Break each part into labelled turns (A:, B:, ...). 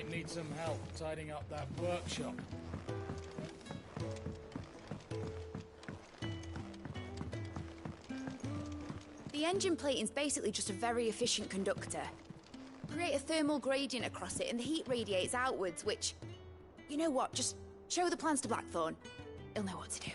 A: might need some help tidying up that workshop.
B: The engine plating's basically just a very efficient conductor. Create a thermal gradient across it and the heat radiates outwards, which... You know what, just show the plans to Blackthorn. He'll know what to do.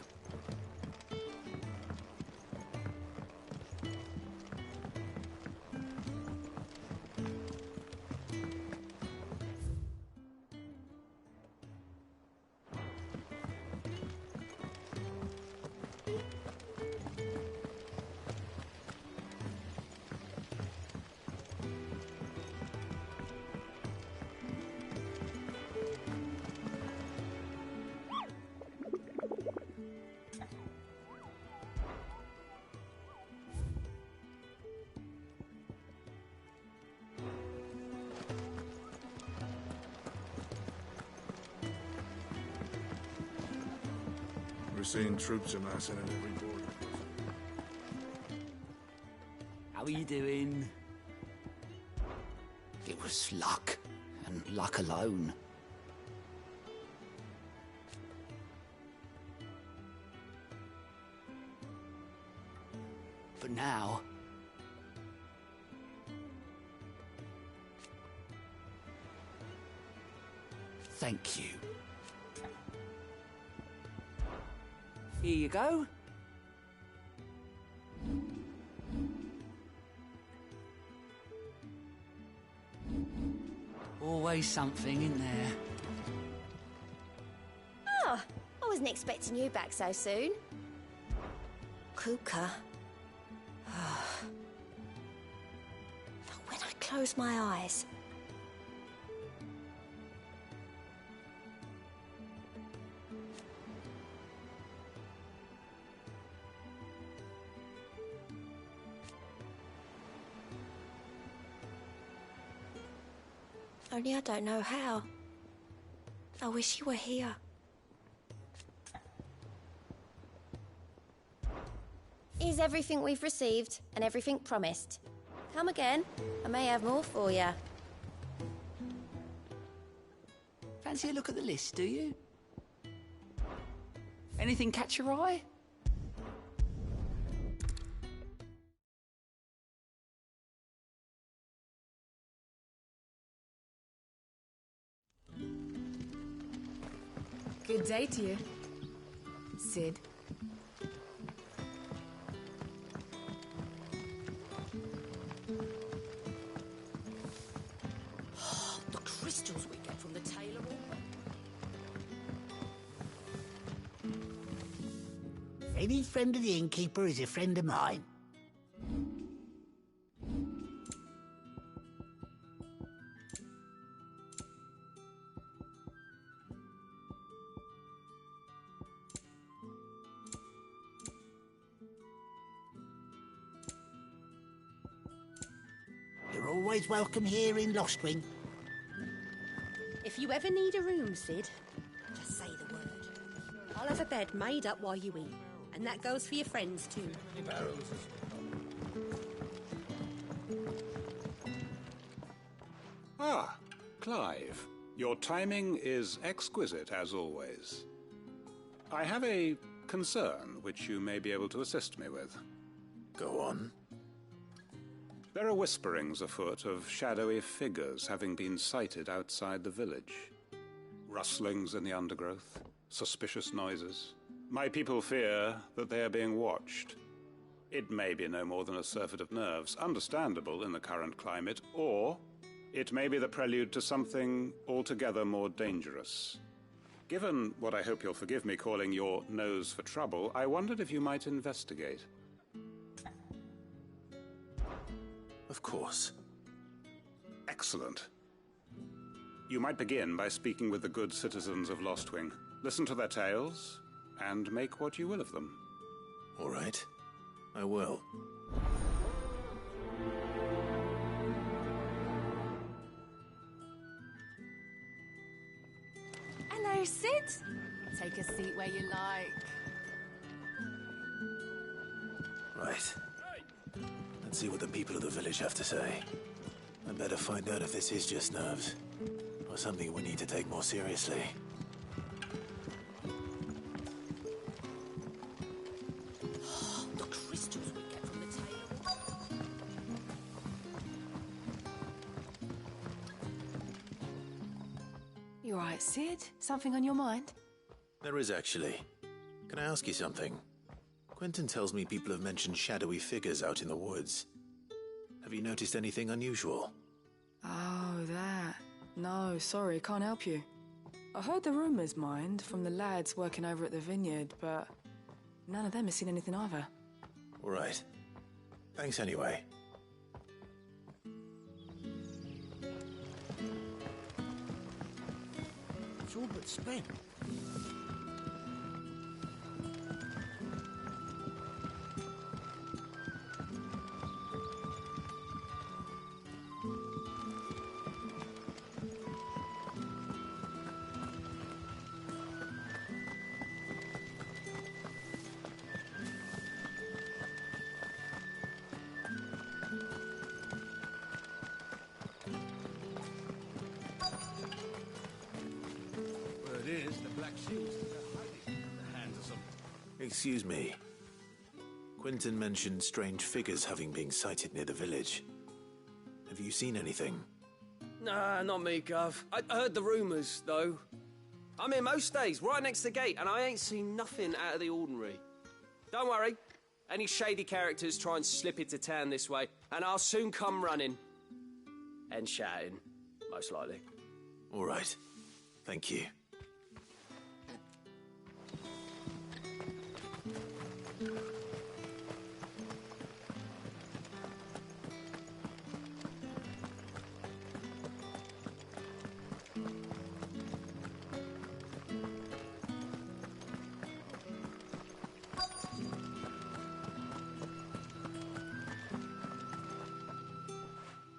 C: We're seeing troops amassing in every border.
D: How are you doing? It was luck, and luck alone. But now... Thank you. Here you go. Always something in there.
E: Oh, I wasn't expecting you back so soon. Kuka. But when I close my eyes... Only I don't know how. I wish you were here. Here's everything we've received and everything promised. Come again, I may have more for you.
D: Fancy a look at the list, do you? Anything catch your eye?
F: Good day to you, Sid.
G: The crystals we get from the tailor hall.
H: Any friend of the innkeeper is a friend of mine. You're always welcome here in Lostwing.
G: If you ever need a room, Sid, just say the word. I'll have a bed made up while you eat. And that goes for your friends, too.
I: Ah, Clive. Your timing is exquisite, as always. I have a concern which you may be able to assist me with.
C: Go on.
I: There are whisperings afoot of shadowy figures having been sighted outside the village. Rustlings in the undergrowth, suspicious noises. My people fear that they are being watched. It may be no more than a surfeit of nerves, understandable in the current climate, or it may be the prelude to something altogether more dangerous. Given what I hope you'll forgive me calling your nose for trouble, I wondered if you might investigate.
C: Of course.
I: Excellent. You might begin by speaking with the good citizens of Lostwing. Listen to their tales, and make what you will of them.
C: All right. I will.
F: Hello, Sid. Take a seat where you like.
C: Right. Let's see what the people of the village have to say. I better find out if this is just nerves. or something we need to take more seriously.
G: The crystals we get from the tail.
F: You right, Sid? Something on your mind?
C: There is actually. Can I ask you something? Quentin tells me people have mentioned shadowy figures out in the woods. Have you noticed anything unusual?
J: Oh, that. No, sorry, can't help you. I heard the rumours, mind, from the lads working over at the vineyard, but none of them has seen anything either.
C: All right. Thanks anyway.
H: It's all but spent.
C: Excuse me. Quentin mentioned strange figures having been sighted near the village. Have you seen anything?
K: Nah, not me, Gov. I heard the rumours, though. I'm here most days, right next to the gate, and I ain't seen nothing out of the ordinary. Don't worry. Any shady characters try and slip into town this way, and I'll soon come running. And shouting, most likely.
C: All right. Thank you.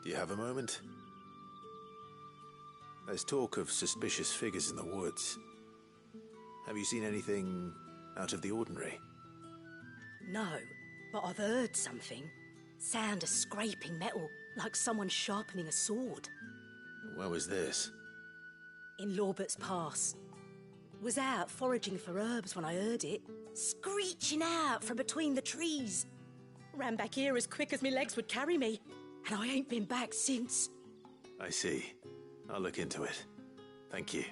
C: Do you have a moment? There's talk of suspicious figures in the woods. Have you seen anything out of the ordinary?
G: No, but I've heard something. Sound of scraping metal, like someone sharpening a sword.
C: Where was this?
G: In Lorbert's Pass. Was out foraging for herbs when I heard it, screeching out from between the trees. Ran back here as quick as my legs would carry me, and I ain't been back since.
C: I see. I'll look into it. Thank you.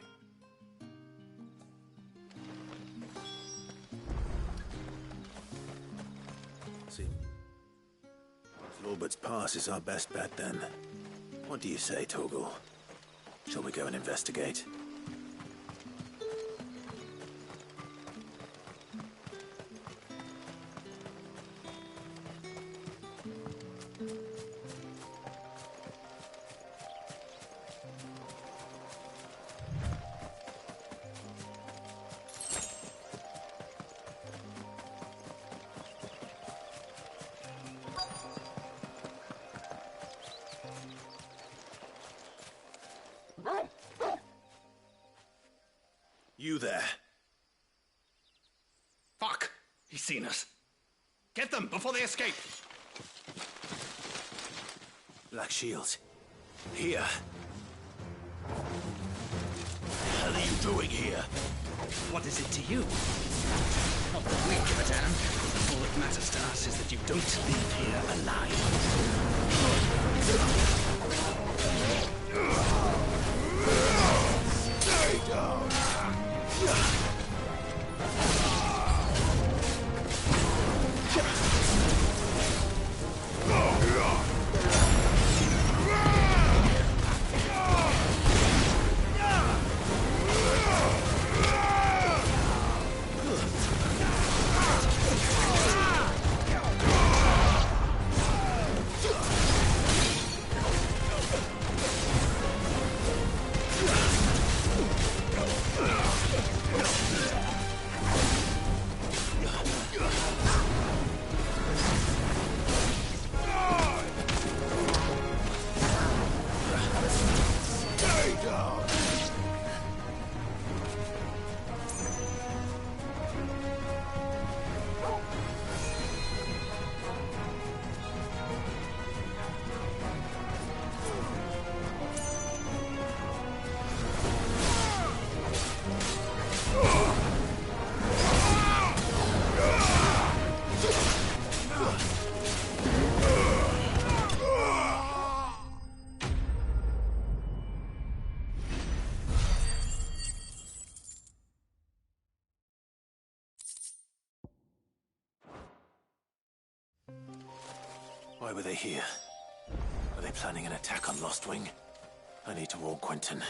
C: See. Lorbert's Pass is our best bet then. What do you say, Torgal? Shall we go and investigate? You there.
L: Fuck! He's seen us. Get them before they escape!
C: Black Shields. Here.
L: What the hell are you doing here? What is it to you? Not that we give a damn. All that matters to us is that you don't leave here alive. Stay down!
C: were they here? Are they planning an attack on Lost Wing? I need to warn Quentin.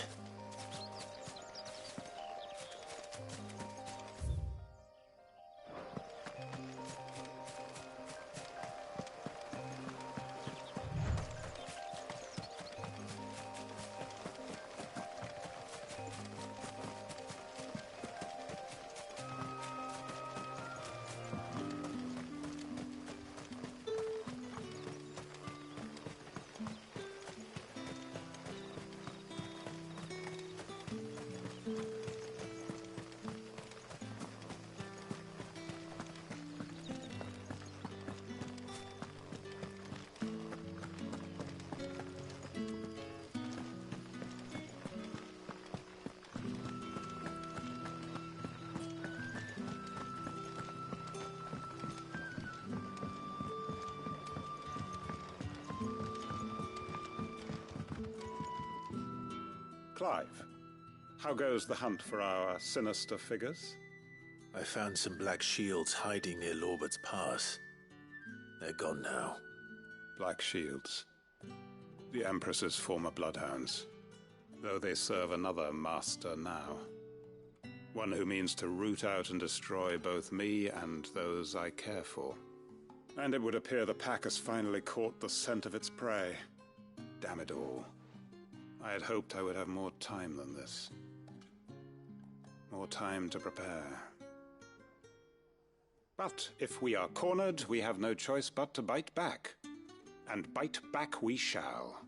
I: Clive, how goes the hunt for our sinister figures?
C: I found some black shields hiding near Lorbert's Pass. They're gone now.
I: Black shields. The Empress's former bloodhounds. Though they serve another master now. One who means to root out and destroy both me and those I care for. And it would appear the pack has finally caught the scent of its prey. Damn it all. I had hoped I would have more time than this. More time to prepare. But if we are cornered, we have no choice but to bite back. And bite back we shall.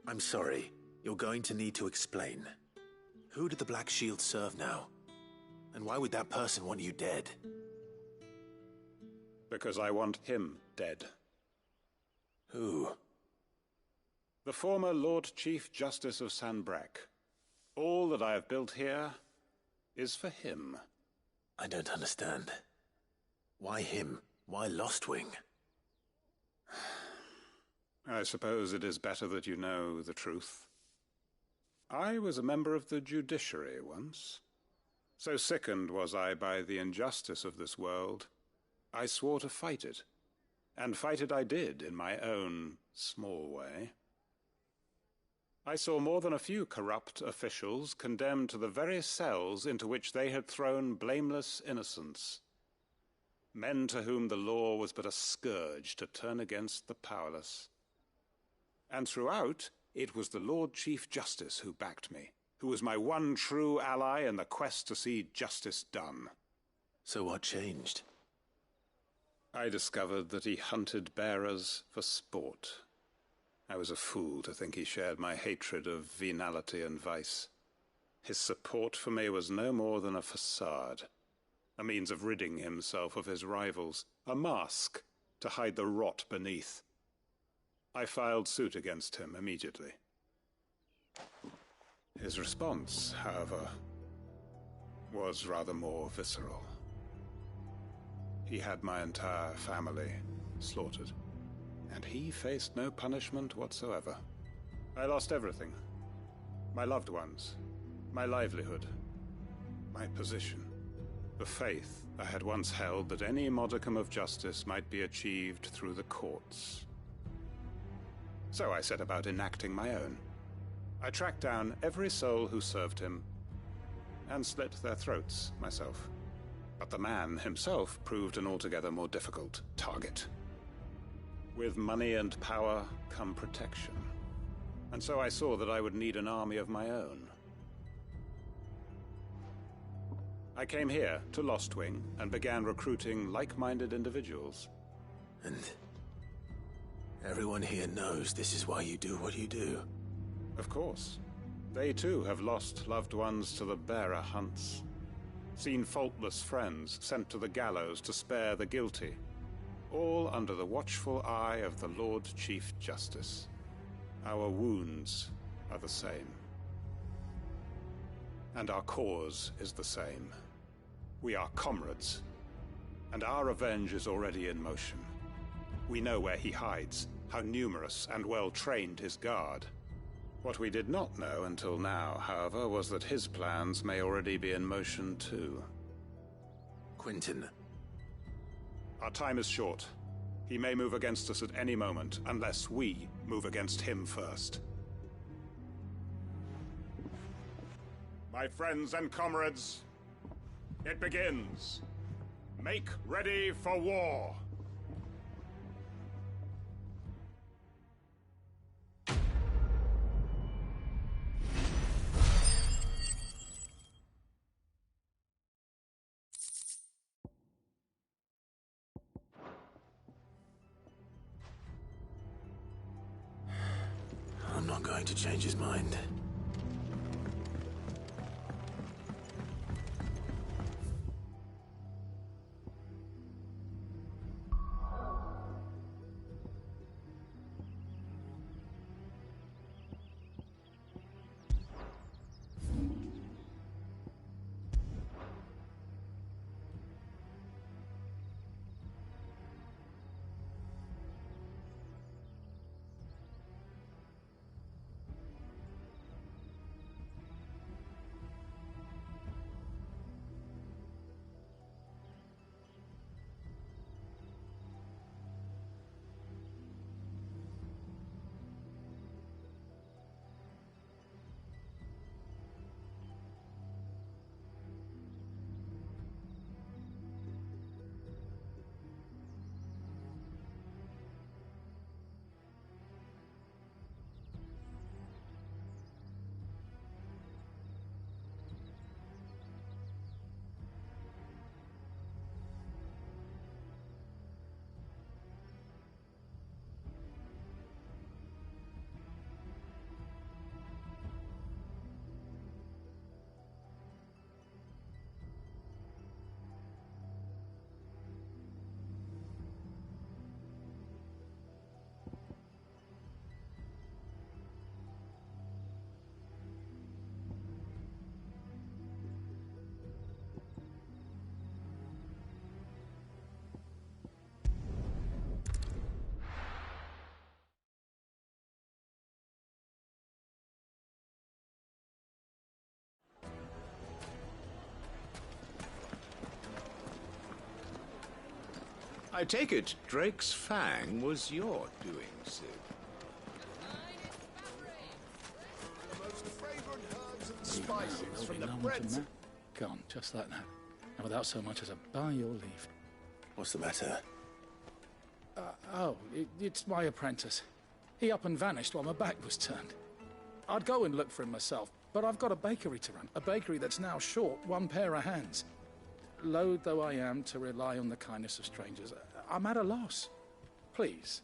C: I'm sorry. You're going to need to explain. Who do the Black Shields serve now? And why would that person want you dead?
I: Because I want him dead.
C: Who?
I: The former Lord Chief Justice of Sanbreque. All that I have built here is for him.
C: I don't understand. Why him? Why Lost Wing?
I: I suppose it is better that you know the truth. I was a member of the judiciary once. So sickened was I by the injustice of this world, I swore to fight it. And fight it I did in my own small way. I saw more than a few corrupt officials condemned to the very cells into which they had thrown blameless innocents. Men to whom the law was but a scourge to turn against the powerless. And throughout, it was the Lord Chief Justice who backed me, who was my one true ally in the quest to see justice done.
C: So what changed?
I: I discovered that he hunted bearers for sport. I was a fool to think he shared my hatred of venality and vice. His support for me was no more than a facade, a means of ridding himself of his rivals, a mask to hide the rot beneath. I filed suit against him immediately. His response, however, was rather more visceral. He had my entire family slaughtered. And he faced no punishment whatsoever. I lost everything. My loved ones, my livelihood, my position, the faith I had once held that any modicum of justice might be achieved through the courts. So I set about enacting my own. I tracked down every soul who served him, and slit their throats myself. But the man himself proved an altogether more difficult target. With money and power come protection. And so I saw that I would need an army of my own. I came here to Lost Wing and began recruiting like-minded individuals.
C: And everyone here knows this is why you do what you do.
I: Of course. They too have lost loved ones to the bearer hunts. Seen faultless friends sent to the gallows to spare the guilty. All under the watchful eye of the Lord Chief Justice. Our wounds are the same. And our cause is the same. We are comrades. And our revenge is already in motion. We know where he hides, how numerous and well-trained his guard. What we did not know until now, however, was that his plans may already be in motion too.
C: Quentin.
I: Our time is short. He may move against us at any moment, unless we move against him first. My friends and comrades, it begins. Make ready for war.
C: I'm not going to change his mind.
M: I take it Drake's Fang was your doing, Sid.
N: The most fragrant herbs and spices from the breads.
A: Gone, just like that. And without so much as a by your leave.
C: What's the matter?
A: It's my apprentice. He up and vanished while my back was turned. I'd go and look for him myself, but I've got a bakery to run. A bakery that's now short one pair of hands. Loath though I am to rely on the kindness of strangers, I'm at a loss. Please,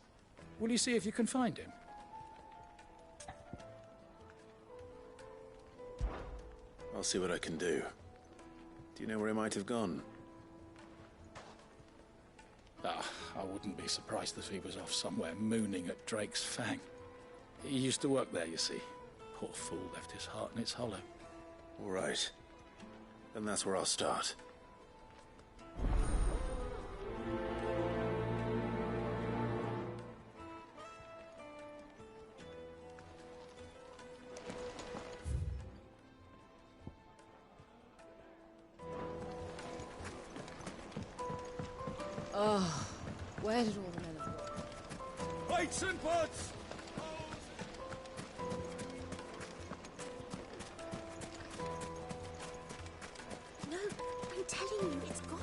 A: will you see if you can find him?
C: I'll see what I can do. Do you know where he might have gone?
A: I wouldn't be surprised if he was off somewhere mooning at Drake's Fang. He used to work there, you see. Poor fool left his heart in its hollow.
C: All right. Then that's where I'll start.
J: Oh, where did all the men of the...
A: Weights and butts!
E: No, I'm telling you, it's gone.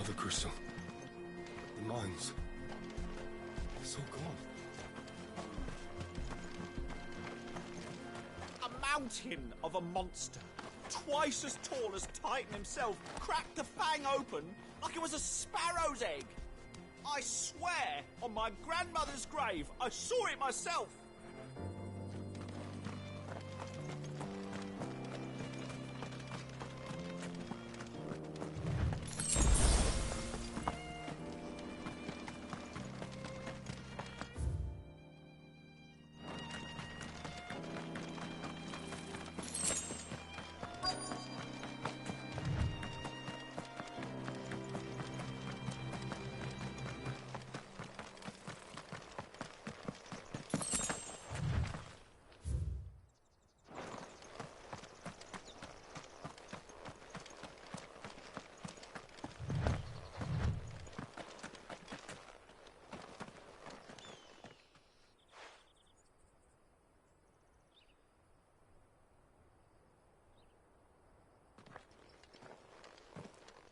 O: Mother Crystal. The mines. It's all gone.
P: A mountain of a monster, twice as tall as Titan himself, cracked the fang open like it was a sparrow's egg. I swear, on my grandmother's grave, I saw it myself.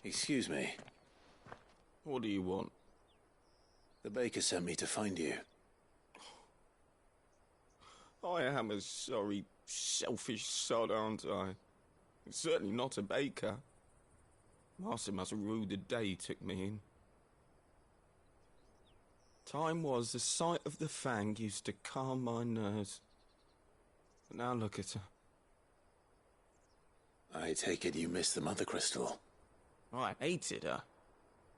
C: Excuse me.
Q: What do you want?
C: The baker sent me to find you.
Q: I am a sorry, selfish sod, aren't I? Certainly not a baker. Master must have ruled the day he took me in. Time was the sight of the fang used to calm my nerves. But now look at her.
C: I take it you missed the Mother Crystal.
Q: I hated her,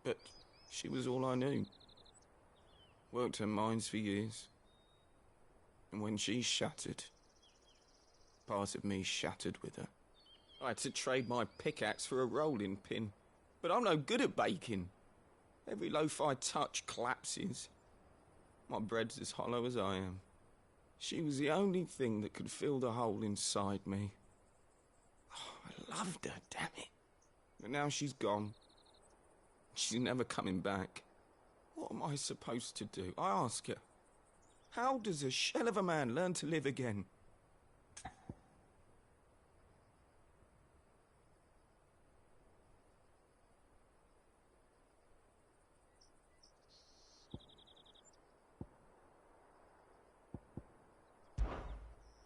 Q: but she was all I knew. Worked her mines for years. And when she shattered, part of me shattered with her. I had to trade my pickaxe for a rolling pin, but I'm no good at baking. Every loaf I touch collapses. My bread's as hollow as I am. She was the only thing that could fill the hole inside me. Oh, I loved her, damn it. But now she's gone. She's never coming back. What am I supposed to do? I ask her. How does a shell of a man learn to live again?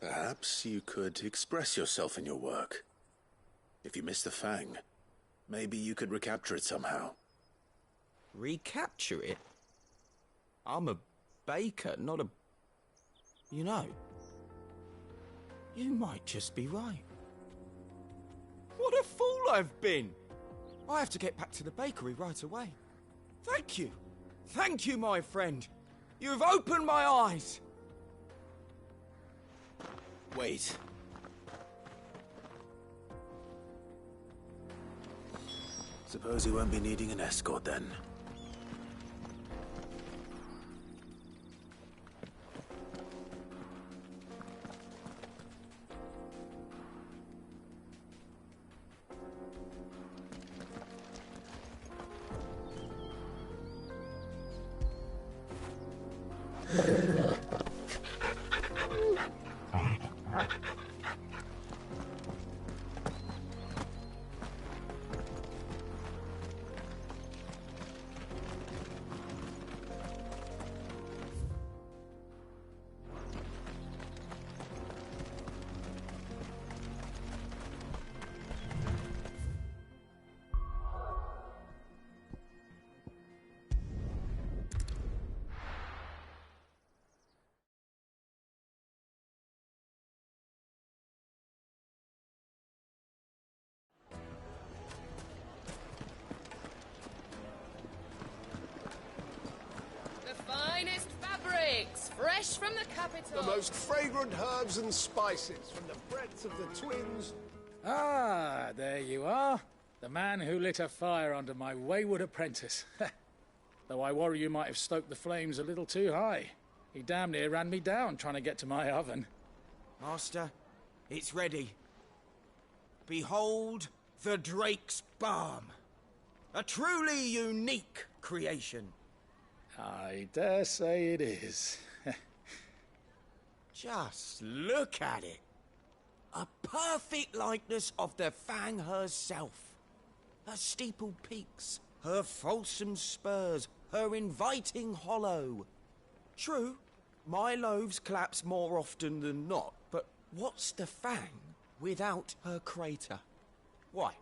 C: Perhaps you could express yourself in your work. If you missed the fang, maybe you could recapture it somehow.
Q: Recapture it? I'm a baker, not a... You know, you might just be right. What a fool I've been! I have to get back to the bakery right away. Thank you. Thank you, my friend. You've opened my eyes.
C: Wait. Suppose you won't be needing an escort then.
F: Fresh from the capital.
N: The most fragrant herbs and spices from the breadth of the twins.
A: Ah, there you are. The man who lit a fire under my wayward apprentice. Though I worry you might have stoked the flames a little too high. He damn near ran me down trying to get to my oven.
Q: Master, it's ready. Behold the Drake's Balm. A truly unique creation.
A: I dare say it is.
Q: Just look at it. A perfect likeness of the Fang herself. Her steepled peaks,
R: her fulsome spurs, her inviting hollow. True, my loaves collapse more often than not, but what's the fang without her crater? Why,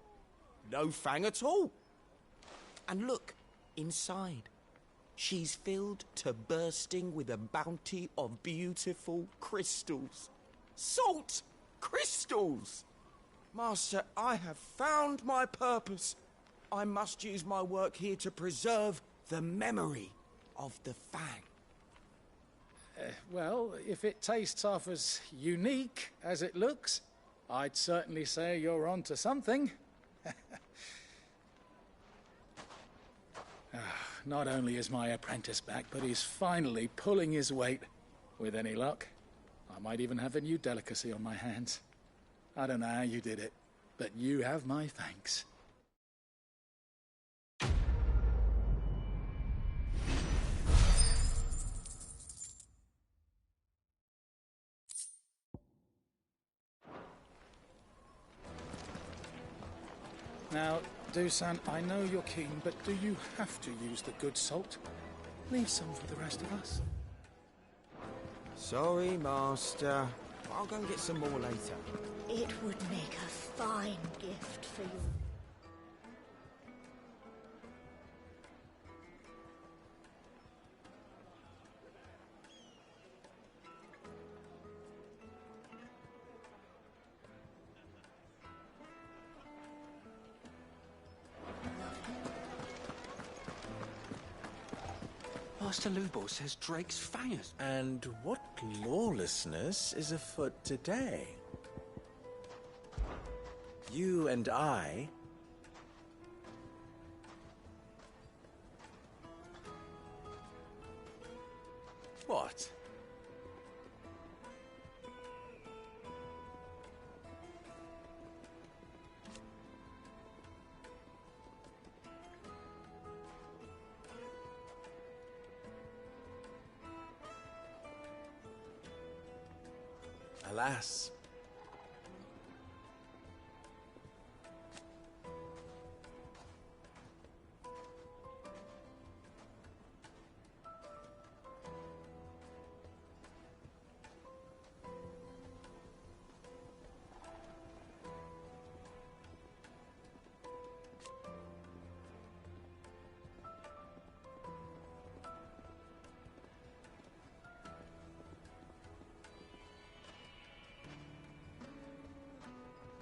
R: no fang at all. And look, inside. She's filled to bursting with a bounty of beautiful crystals. Salt crystals! Master, I have found my purpose. I must use my work here to preserve the memory of the fang.
A: Well, if it tastes half as unique as it looks, I'd certainly say you're onto something. Not only is my apprentice back, but he's finally pulling his weight. With any luck, I might even have a new delicacy on my hands. I don't know how you did it, but you have my thanks. Now, Dusan, I know you're keen, but do you have to use the good salt? Leave some for the rest of us.
R: Sorry, Master. I'll go and get some more later.
E: It would make a fine gift for you.
L: Master Lubor says Drake's fangers.
C: And what lawlessness is afoot today? You and I... What? Alas.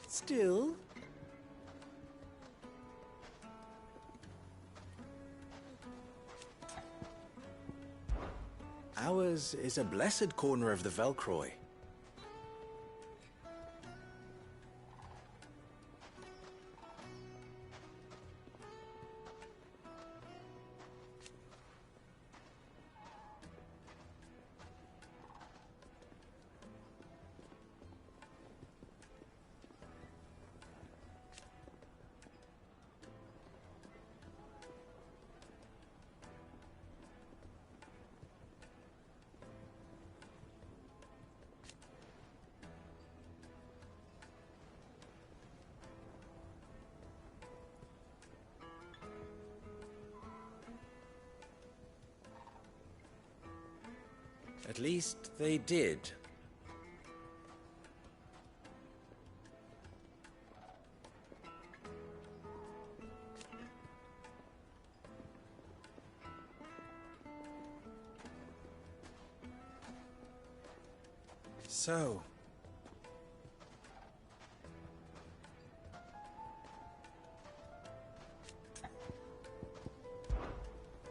C: Still? Ours is a blessed corner of the Velcroy. At least they did. So...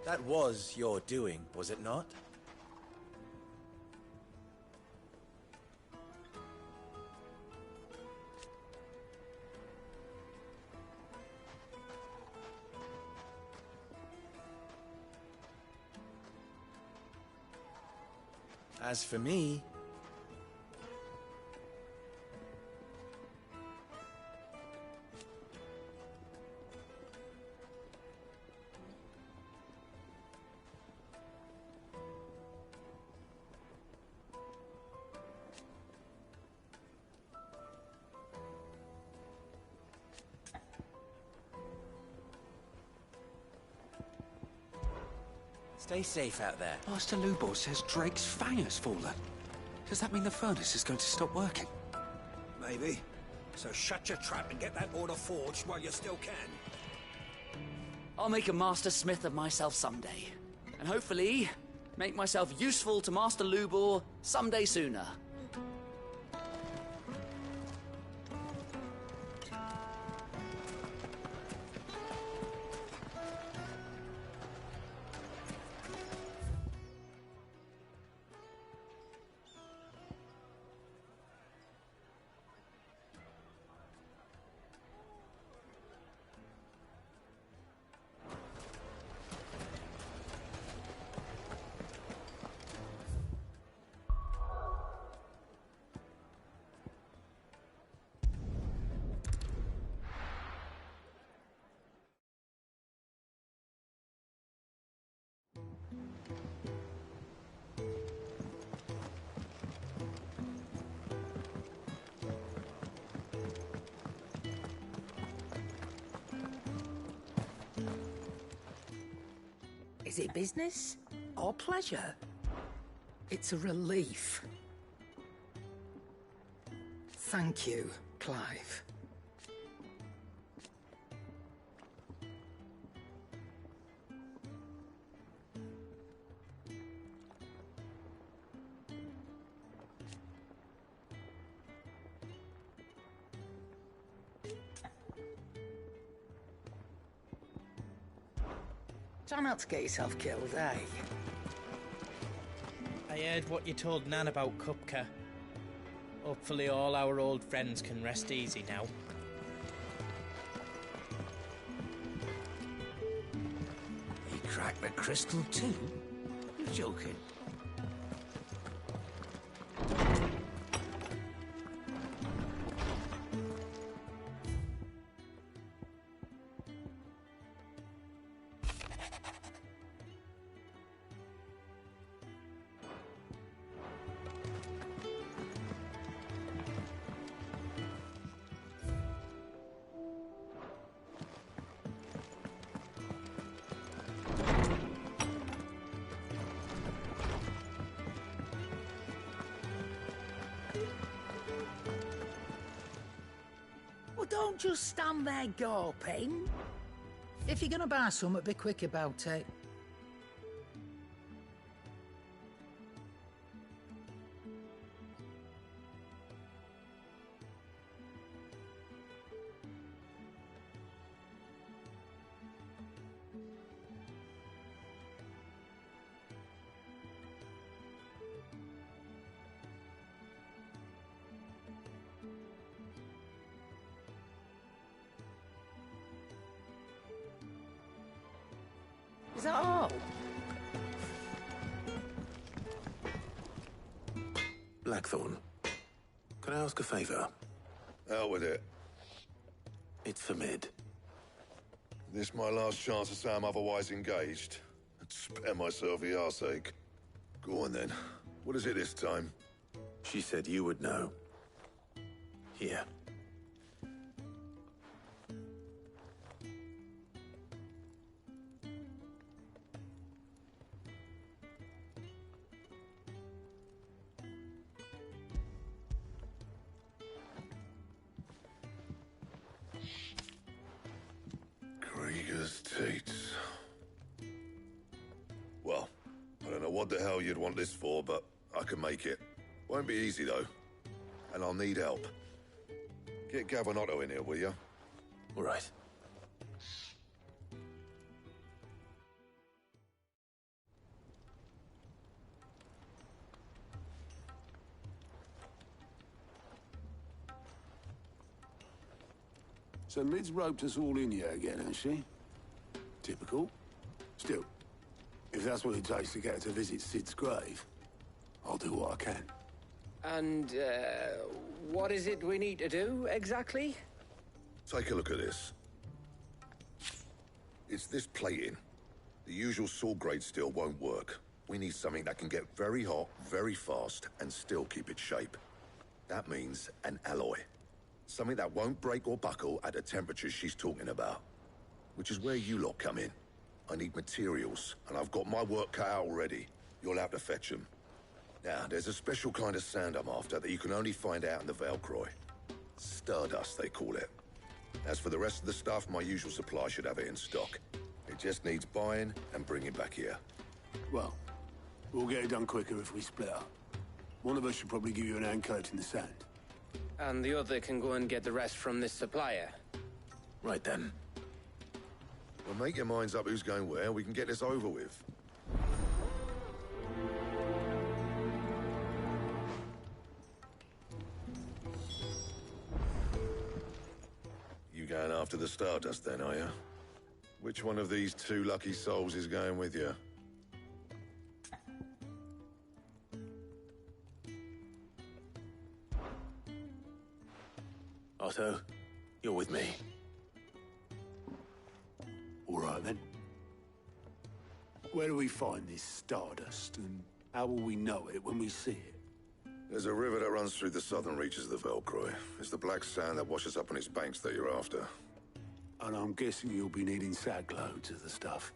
C: that was your doing, was it not? As for me...
R: Stay safe out there.
D: Master Lubor says Drake's fang has fallen. Does that mean the furnace is going to stop working?
L: Maybe. So shut your trap and get that order forged while you still can.
D: I'll make a master smith of myself someday. And hopefully, make myself useful to Master Lubor someday sooner.
H: Is it business or pleasure? It's a relief. Thank you, Clive. Try not to get yourself killed, eh?
S: I heard what you told Nan about Kupka. Hopefully all our old friends can rest easy now.
L: He cracked the crystal too? You're joking.
H: Well, don't just stand there gawping. If you're gonna buy something, be quick about it. Is that all?
C: Blackthorn, can I ask a favour?
T: Out with it.
C: It's for Mid.
T: This my last chance to say I'm otherwise engaged. I'd spare myself the arseache. Go on then. What is it this time?
C: She said you would know. Here.
T: Krieger's Tates. Well, I don't know what the hell you'd want this for, but I can make it. Won't be easy, though. And I'll need help. Get Gavinotto in here, will you?
C: All right.
N: So Mid's roped us all in here again, has she? Typical. Still, if that's what it takes to get her to visit Sid's grave, I'll do what I can.
H: And, what is it we need to do, exactly?
T: Take a look at this. It's this plating. The usual saw grade steel won't work. We need something that can get very hot, very fast, and still keep its shape. That means an alloy. Something that won't break or buckle at the temperatures she's talking about. Which is where you lot come in. I need materials, and I've got my work cut out already. You'll have to fetch them. Now, there's a special kind of sand I'm after that you can only find out in the Velcroy. Stardust, they call it. As for the rest of the stuff, my usual supply should have it in stock. It just needs buying and bringing back here.
N: Well, we'll get it done quicker if we split up. One of us should probably give you an hand coating the sand.
U: And the other can go and get the rest from this supplier.
C: Right then.
T: Well, make your minds up who's going where. We can get this over with. You going after the Stardust then, are you? Which one of these two lucky souls is going with you?
C: Otto, you're with me.
N: All right, then. Where do we find this Stardust, and how will we know it when we see it?
T: There's a river that runs through the southern reaches of the Velcroy. It's the black sand that washes up on its banks that you're after.
N: And I'm guessing you'll be needing sack loads of the stuff.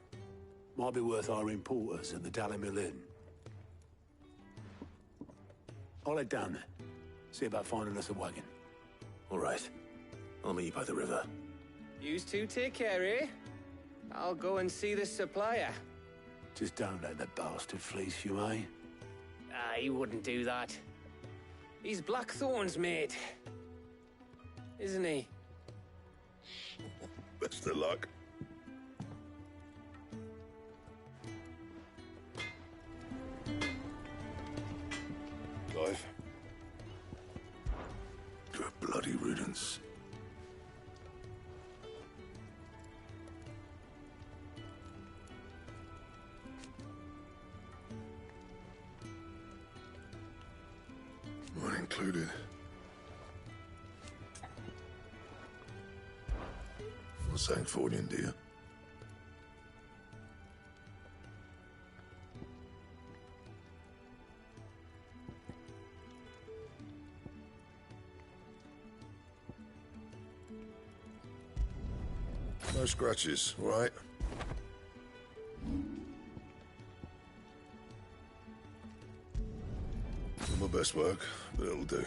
N: Might be worth our importers at the Dalimil Inn. I'll head down there. See about finding us a wagon.
C: All right. I'll meet you by the river.
U: Yous two take care, eh? I'll go and see the supplier.
N: Just don't let the bastard fleece you, eh?
U: He wouldn't do that. He's Blackthorn's mate. Isn't he?
T: Best of luck. Clive. Good bloody riddance. Mine included. What's that for you, dear? No scratches, all right? Not my best work, but it'll do.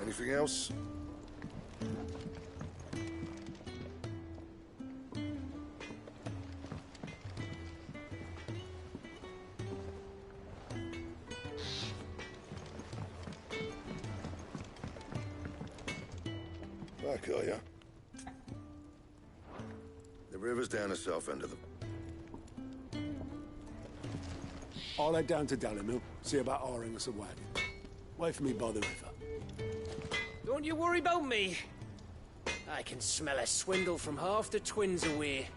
T: Anything else? Back, are ya? The river's down the south end of the...
N: I'll head down to Dalimil, see about hiring us a wagon. Wait for me by the river.
U: Don't you worry about me. I can smell a swindle from half the twins away.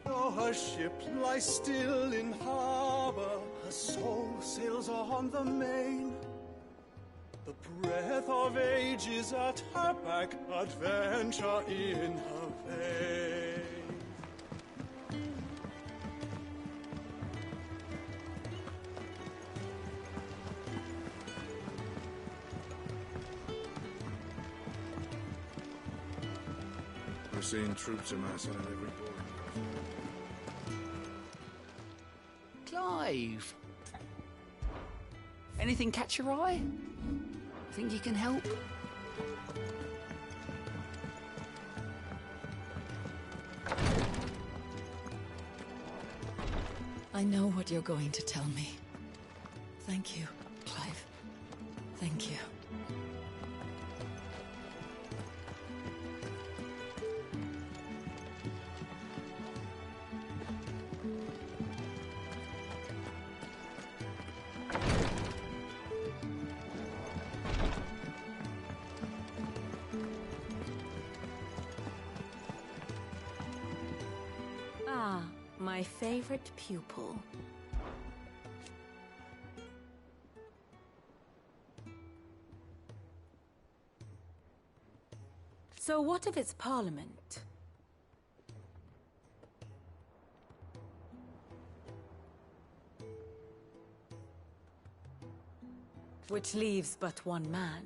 V: Her ship lies still in harbor, her soul sails on the main. The breath of age is at her back, adventure in her vein.
O: We're seeing troops amassing at every port.
D: Clive! Anything catch your eye? Think you can help?
W: I know what you're going to tell me. Thank you, Clive. Thank you.
F: My favorite pupil. So what of its parliament? Which leaves but one man.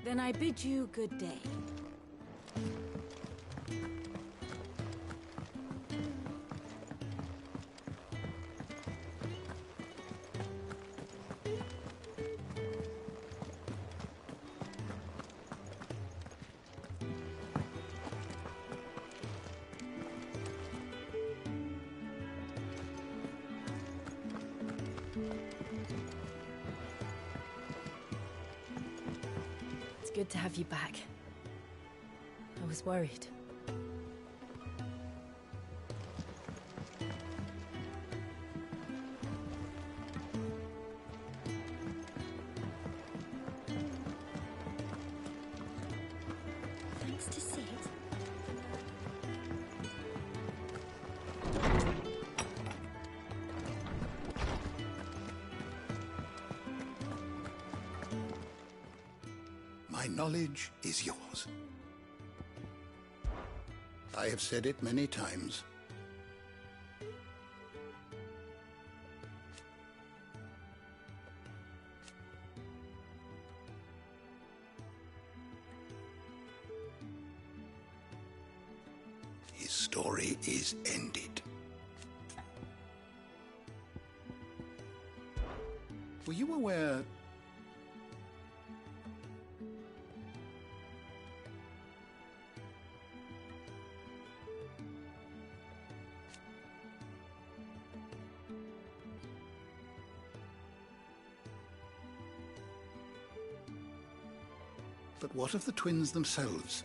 F: Then I bid you good day. Good to have you back. I was worried.
E: Thanks to Sid.
B: My knowledge is yours. I have said it many times. His story is ended. Were you aware But what of the twins themselves?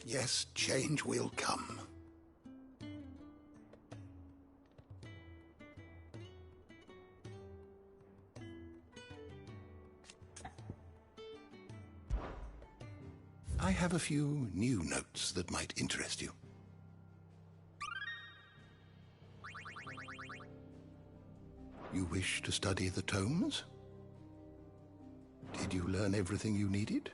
B: Yes, change will come. I have a few new notes that might interest you. You wish to study the tomes? Did you learn everything you needed?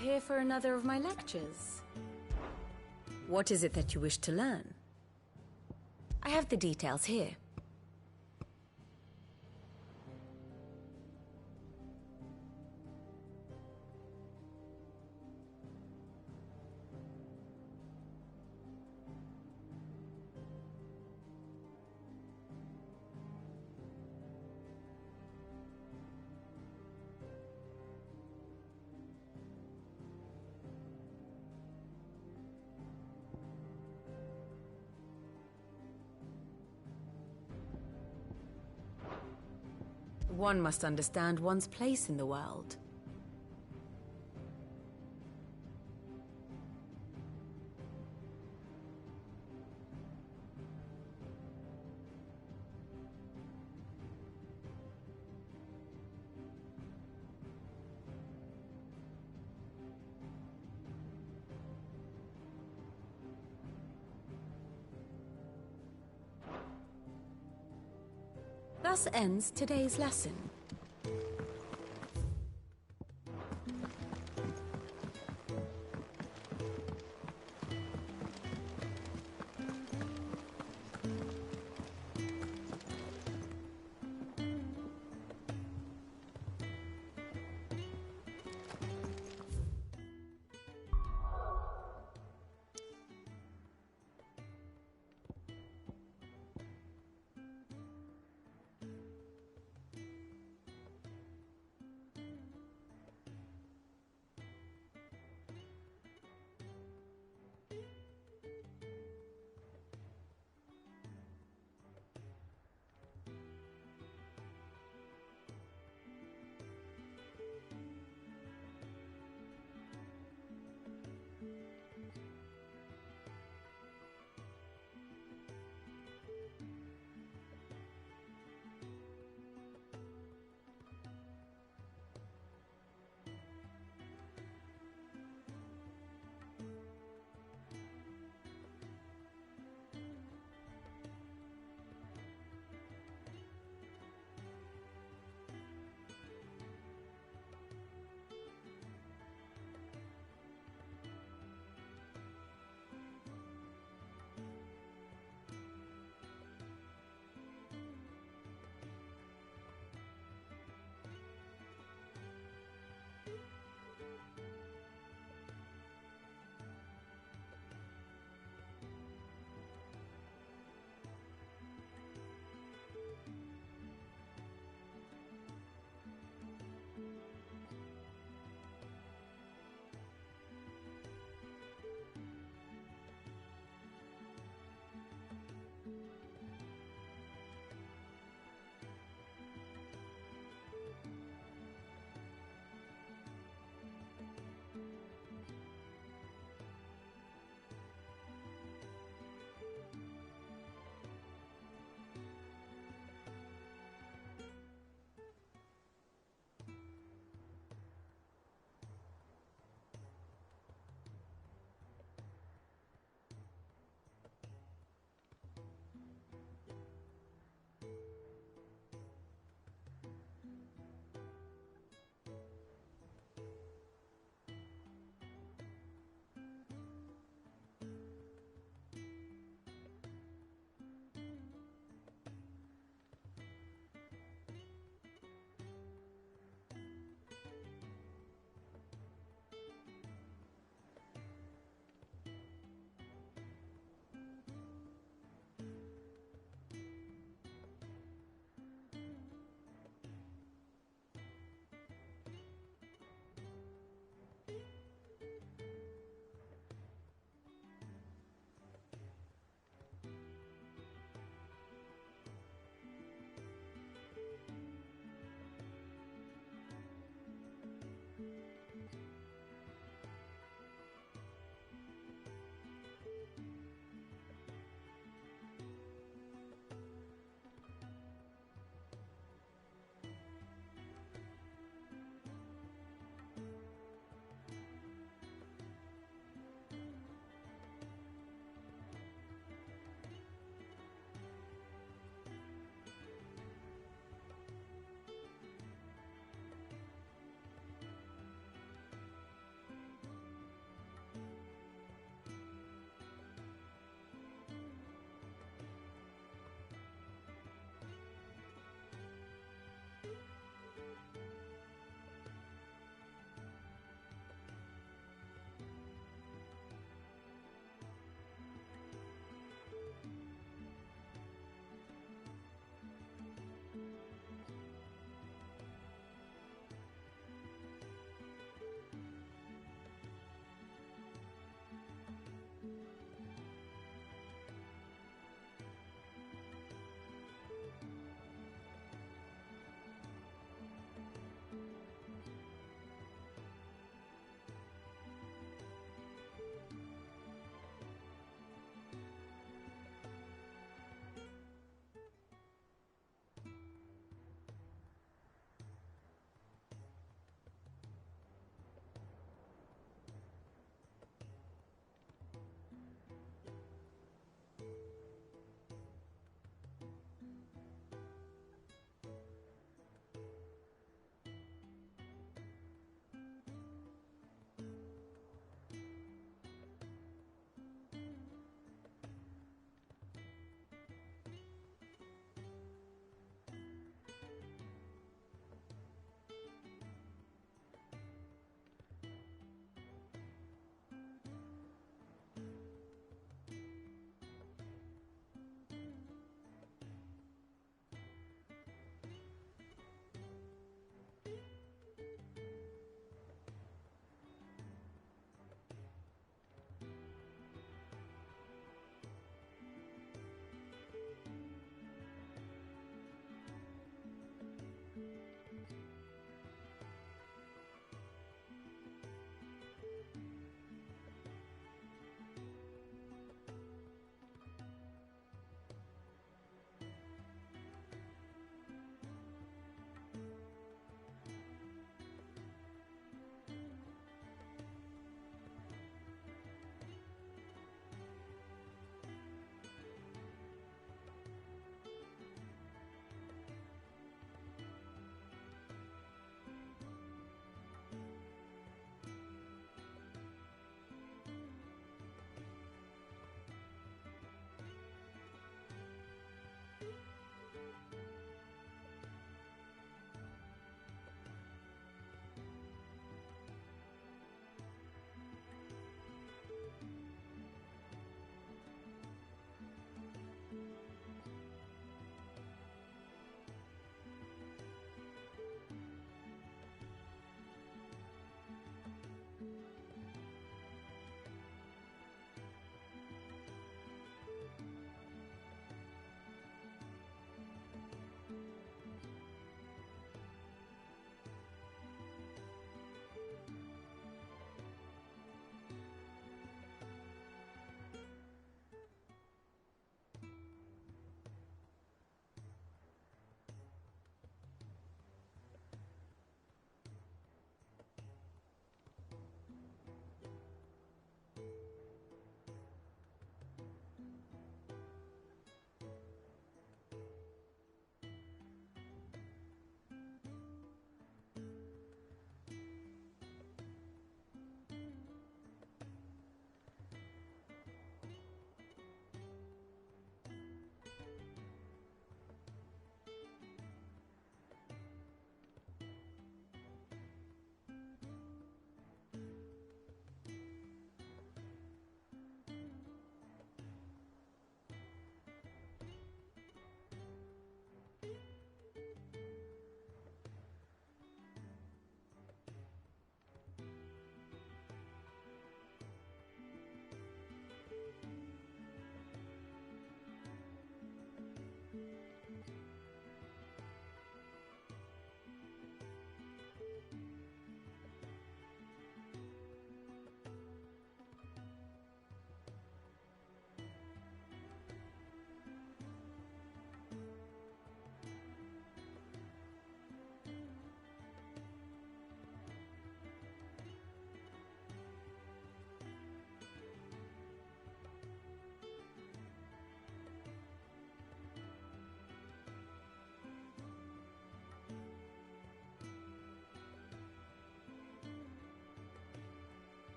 F: Here for another of my lectures. What is it that you wish to learn? I have the details here. One must understand one's place in the world. Thus ends today's lesson.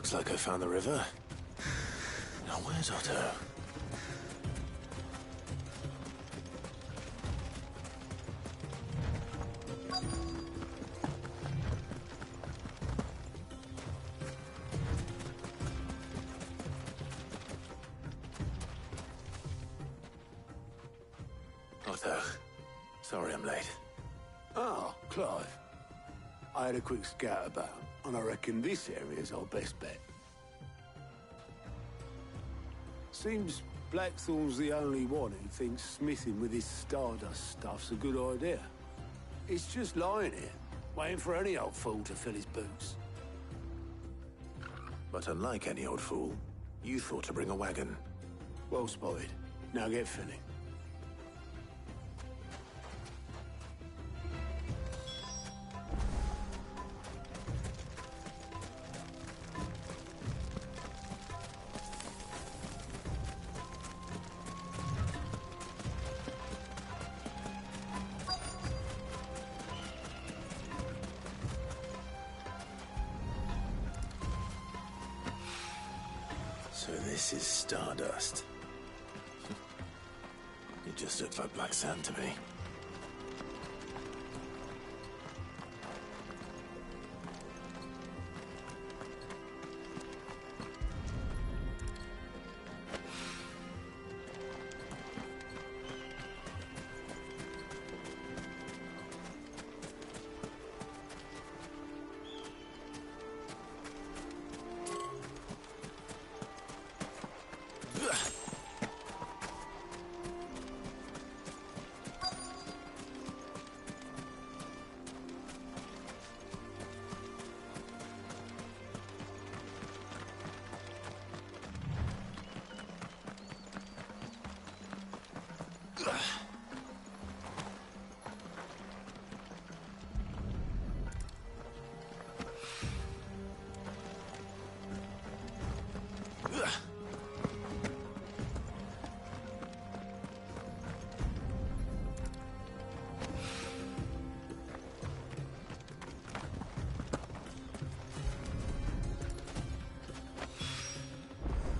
C: Looks like I found the river. Now where's Otto? Otto, sorry I'm late.
N: Oh, Clive. I had a quick scout about, and I reckon this area's our best bet. Seems Blackthorn's the only one who thinks smithing with his Stardust stuff's a good idea. It's just lying here, waiting for any old fool to fill his boots.
C: But unlike any old fool, you thought to bring a wagon.
N: Well spotted. Now get filling.
C: So this is Stardust. It just looks like black sand to me.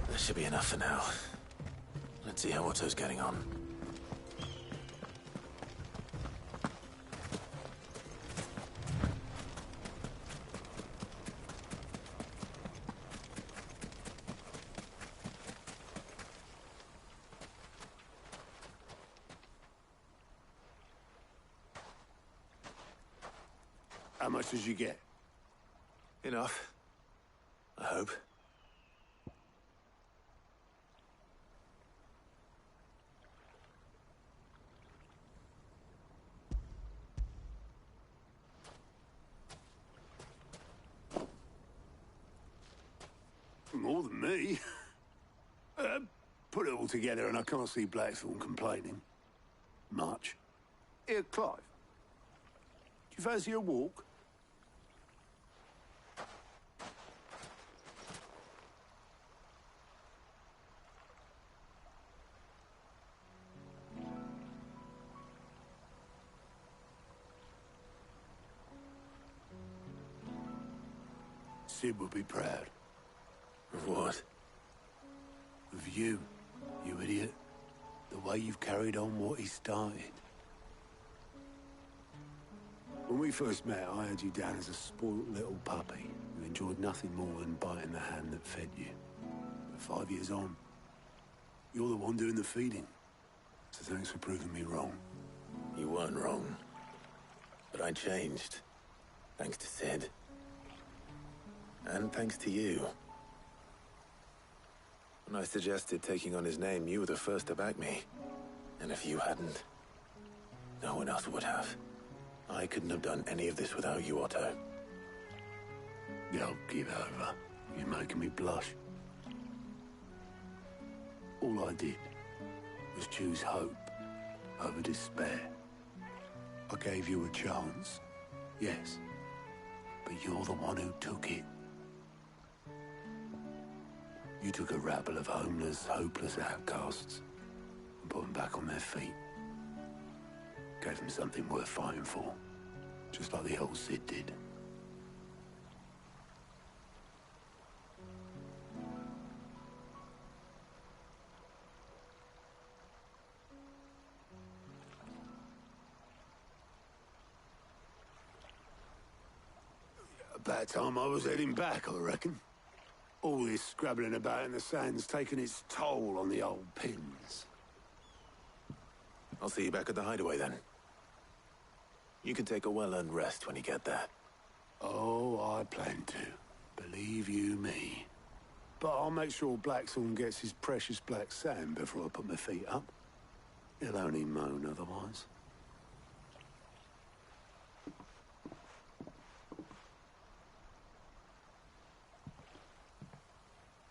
C: That should be enough for now. Let's see how Otto's getting on.
N: How much did you get?
C: Enough. I hope.
N: More than me. Put it all together and I can't see Blackthorn complaining. Much. Here, Clive. Do you fancy a walk? Sid would be proud.
C: Of what?
N: Of you, you idiot. The way you've carried on what he started. When we first met, I had you down as a spoilt little puppy who enjoyed nothing more than biting the hand that fed you. But 5 years on, you're the one doing the feeding. So thanks for proving me wrong.
C: You weren't wrong. But I changed. Thanks to Sid. And thanks to you. When I suggested taking on his name, you were the first to back me. And if you hadn't, no one else would have. I couldn't have done any of this without you, Otto.
N: Yo, give over. You're making me blush. All I did was choose hope over despair. I gave you a chance, yes, but you're the one who took it. You took a rabble of homeless, hopeless outcasts and put them back on their feet. Gave them something worth fighting for, just like the old Sid did. About time I was heading back, I reckon. All this scrabbling about in the sand's taken its toll on the old pins.
C: I'll see you back at the hideaway then. You can take a well-earned rest when you get there.
N: Oh, I plan to. Believe you me. But I'll make sure Blackthorn gets his precious black sand before I put my feet up. He'll only moan otherwise.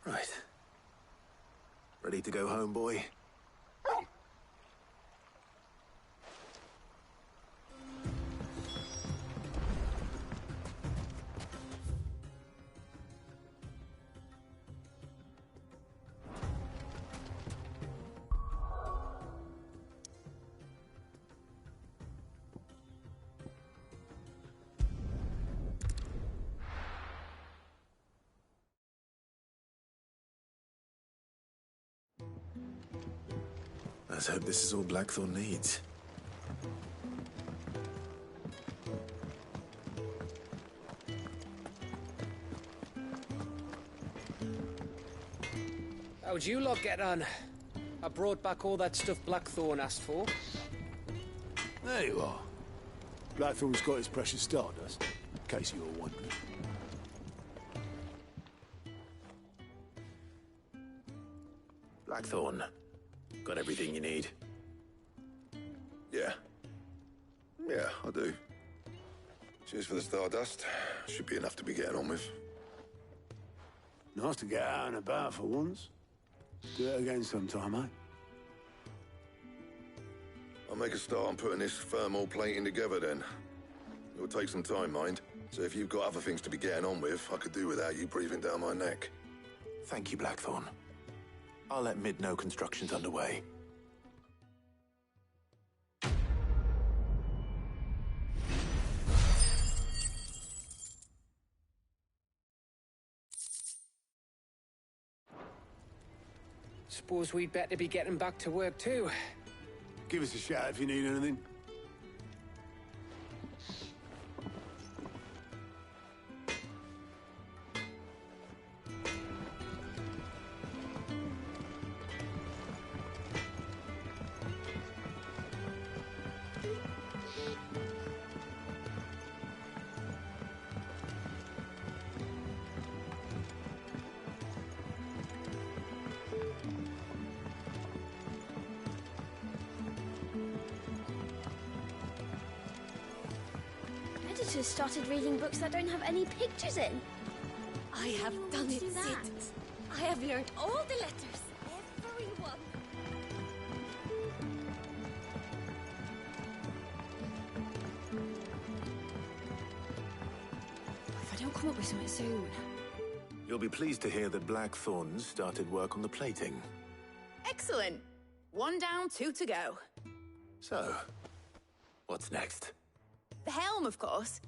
C: Right. Ready to go home, boy? Let's hope this is all Blackthorn needs.
U: How'd you lot get on? I brought back all that stuff Blackthorn asked for.
N: There you are. Blackthorn's got his precious stardust, in case you were wondering.
C: Blackthorn, got everything you need?
T: Yeah. Yeah, I do. Cheers for the stardust. Should be enough to be getting on with.
N: Nice to get out and about for once. Do it again sometime, eh?
T: I'll make a start on putting this thermal plating together then. It'll take some time, mind. So if you've got other things to be getting on with, I could do without you breathing down my neck.
C: Thank you, Blackthorn. I'll let Mid know construction's underway.
U: Suppose we'd better be getting back to work too.
N: Give us a shout if you need anything.
E: Editors started reading books that don't have any pictures in.
F: I have done it, Sid. I have learned all the letters. Every one. If I don't come up with something soon.
C: You'll be pleased to hear that Blackthorn started work on the plating.
G: Excellent. 1 down, 2 to go.
C: So, what's next?
G: The helm, of course.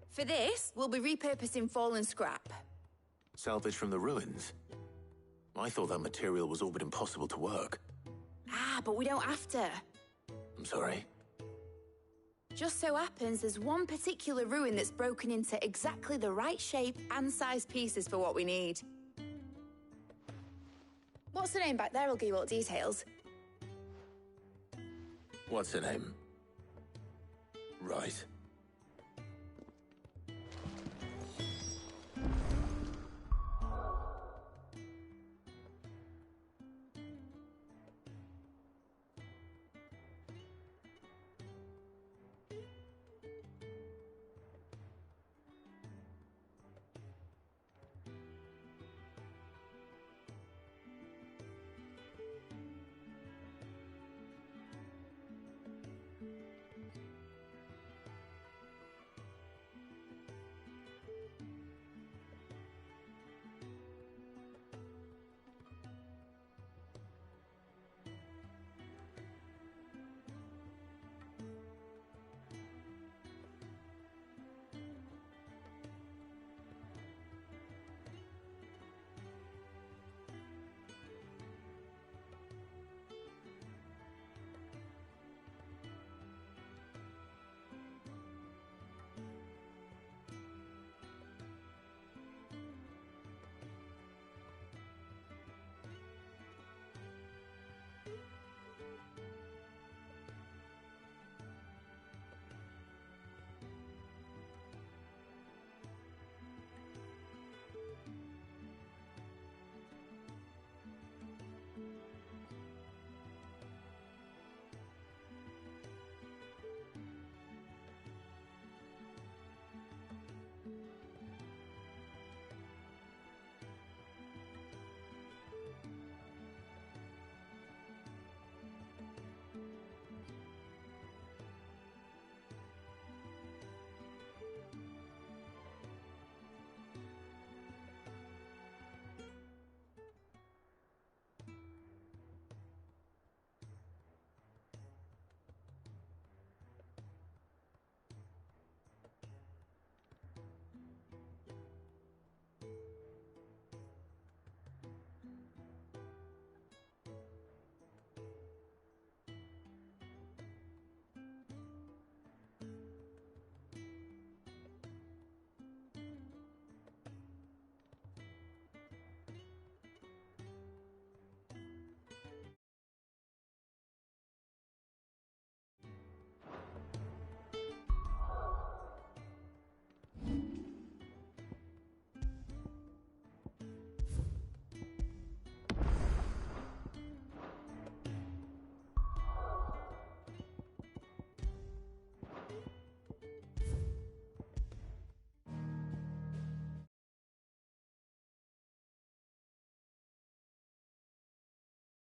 G: For this, we'll be repurposing fallen scrap.
C: Salvage from the ruins? I thought that material was all but impossible to work.
G: Ah, but we don't have to.
C: I'm sorry.
G: Just so happens there's one particular ruin that's broken into exactly the right shape and size pieces for what we need. What's the name back there? I'll give you all the details.
C: What's her name? Right.